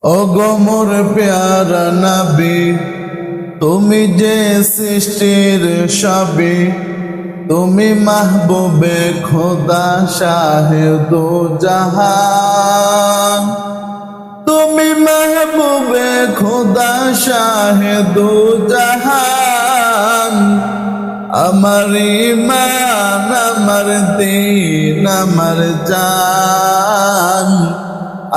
ওগো মোর প্যারা নবী, তুমি যে সৃষ্টির সবই, তুমি মাহবুবে খোদা শাহে দো জাহান। তুমি মাহবুবে খোদা শাহে দো জাহান। আমার ঈমান, আমার দীন, আমার জান।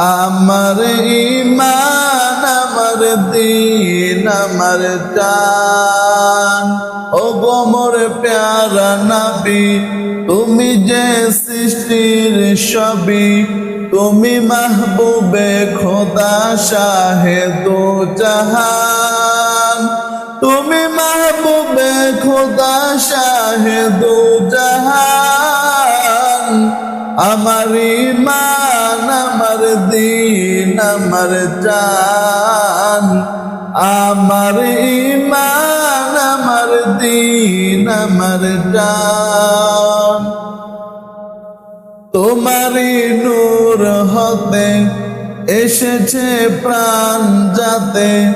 আমার ঈমান, আমার দীন, আমার জান। ওগো মোর প্যারা নবী, তুমি যে সৃষ্টির সবই, তুমি মাহবুবে খোদা শাহে দো জাহান। তুমি মাহবুবে খোদা শাহে দো জাহান। আমার ঈমান, আমার দীন, আমার জান। আমার ঈমান, আমার দীন, আমার জান। তোমারি নূর হতে এসেছে প্রাণ যাতে,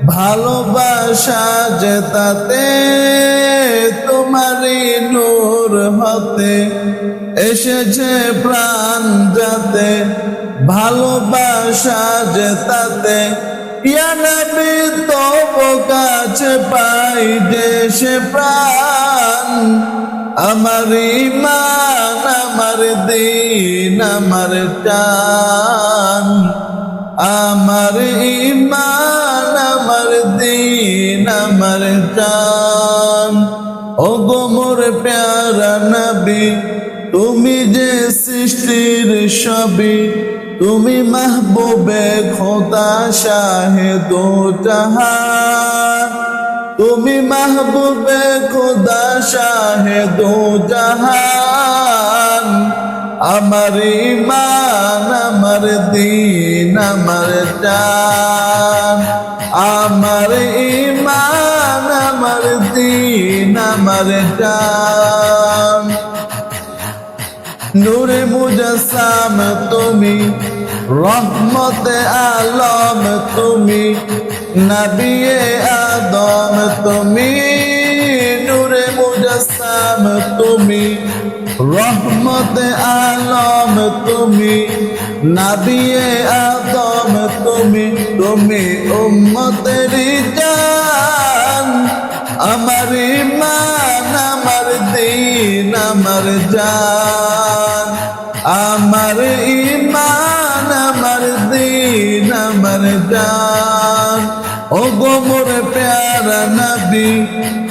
ভালোবাসা যে তাতে। তোমারি নূর হতে এসেছে প্রাণ যাতে, ভালোবাসা যে তাতে। ইয়া নবী তব কাছে পাই যে সে প্রাণ। আমার ঈমান, আমার দীন, আমার জান। আমার ঈমান, আমার দীন, আমার জান। ওগো মোর প্যারা নবী, তুমি যে সৃষ্টির সবই, তুমি মাহবুবে খোদা শাহে দো জাহান। তুমি মাহবুবে খোদা শাহে দো জাহান। আমার ঈমান, আমার দীন, আমার জান। আমার ঈমান, আমার দীন, আমার জান। নূরে মুজাসসাম তুমি, রহমতে আলম তুমি, নবিয়ে আদম তুমি। নূরে মুজাসসাম তুমি, রহমতে আলম তুমি, নবিয়ে আদম তুমি। তুমি উম্মতেরি জান। আমার ঈমান, আমার দীন, আমার জান। আমার ঈমান, আমার দীন, আমার জান। ওগো মোর প্যারা নবী,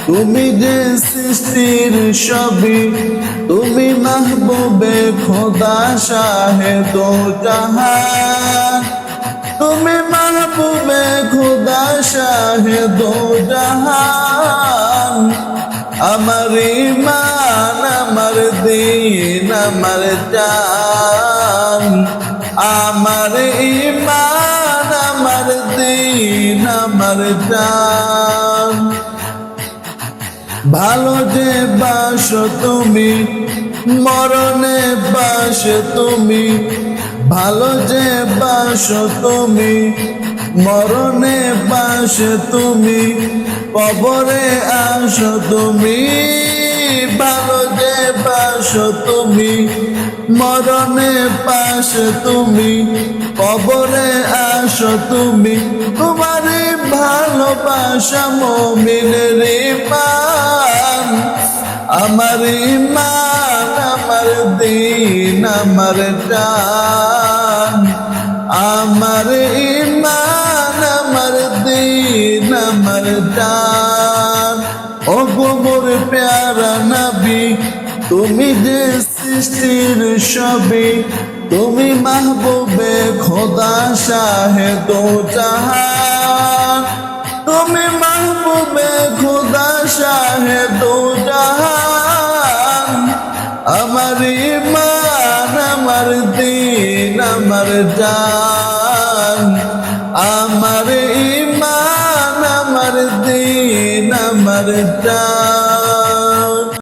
তুমি যে সৃষ্টির সবই, তুমি মাহবুবে খোদা শাহে দো জাহান। তুমি মাহবুবে খোদা শাহে দো জাহান। আমার ঈমান, আমার দীন, আমার জান। আমার ঈমান, আমার দীন, আমার জান। ভালো যে বাসো তুমি, মরণে বাসো তুমি। ভালো যে বাসো তুমি, মরণে বাসো তুমি। কবরে আসো তুমি। ভালো যে বাসো তুমি, মরণে পাশে তুমি। কবরে আসো তুমি। তোমারই ভালোবাসা মুমিনের ঈমান। আমার ঈমান, আমার দীন, আমার জান। আমার ঈমান, আমার দীন, আমার জান। ওগো মোর প্যারা নবী, তুমি যে সৃষ্টির সবই, তুমি মাহবুবে খোদা শাহে দো জাহান। তুমি মাহবুবে খোদা শাহে দো জাহান। আমার ঈমান, আমার দীন, আমার জান। আমার ঈমান, আমার দীন, আমার জান।